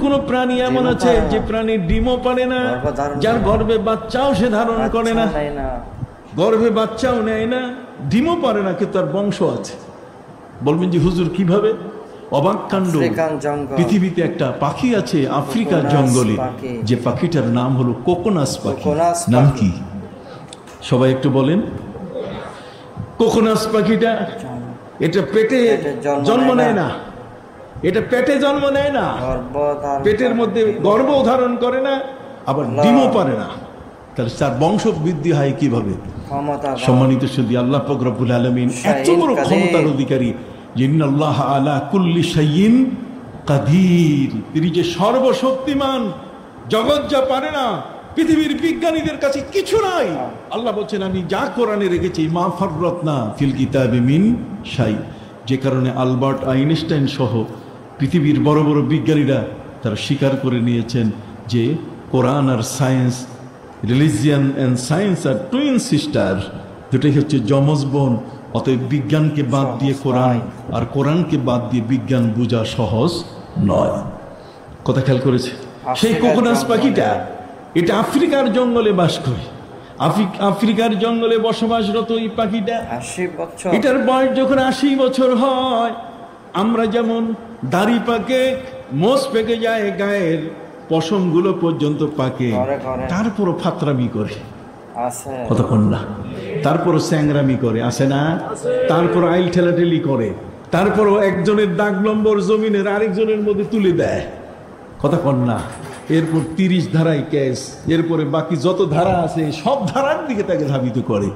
কোন প্রাণী এমন আছে যে প্রাণীর ডিমও পারে না, যার গর্ভে বাচ্চাও সে ধারণ করে না, গর্ভে বাচ্চাও নেয় না, ডিমও পারে না, কিন্তু তার বংশ আছে। বলবেন যে হুজুর কিভাবে? অবাক কাণ্ড। পৃথিবীতে একটা পাখি আছে আফ্রিকার জঙ্গলে, যে পাখিটার নাম হলো কোকোনাস পাখি। নাম কি সবাই একটু বলেন? কোকোনাস পাখিটা, এটা পেটে জন্ম নেয় না, এটা পেটে জন্ম নেয় না, পেটের মধ্যে গর্ভ ধারণ করে না, আবার ডিমও পারে না। তাহলে তার বংশ বৃদ্ধি হয় কিভাবে? সম্মানিত সুধী, আল্লাহ পাক রব্বুল আলামিন এত বড় ক্ষমতার অধিকারী, ইন্নাল্লাহ আলা কুল্লি শাইইন কাদির, তিনি যে সর্বশক্তিমান, জগৎ যা পারে না, পৃথিবীর বিজ্ঞানীদের কাছে কিছু নাই। আল্লাহ বলছেন আমি যা কোরআনে রেখেছি, মা ফাররাতনা ফিল কিতাবি মিন শাই। যে কারণে আলবার্ট আইনস্টাইন সহ পৃথিবীর বড় বড় বিজ্ঞানীরা তারা স্বীকার করে নিয়েছেন যে কোরআন আর সায়েন্স, রিলিজিয়ান অ্যান্ড সায়েন্স আর টুইন সিস্টার, দুটাই হচ্ছে যমজ বোন। অতএব বিজ্ঞানকে বাদ দিয়ে কোরআন আর কোরআনকে বাদ দিয়ে বিজ্ঞান বোঝা সহজ নয়। কথা খেয়াল করেছে? সেই কোকোনাস পাখিটা, এটা আফ্রিকার জঙ্গলে বাস করে। আফ্রিকার জঙ্গলে বসবাসরত এই পাখিটা, এটার বয়স যখন 80 বছর হয়, আমরা যেমন দাড়ি পাকে, মোষ পেকে যায়, গায়ের পশম গুলো পর্যন্ত পাকে, তারপরও ফাতরামি করে, কতক্ষণ না, তারপরও স্যাংরামি করে, আসে না, তারপর আইল ঠেলাঠেলি করে, তারপরও একজনের দাগ নম্বর জমিনের আরেকজনের মধ্যে তুলে দেয়, কতক্ষণ না। এরপর 30 ধারায় কেস, এরপরে বাকি যত ধারা আছে সব ধারার দিকে তাকে ধাবিত করে।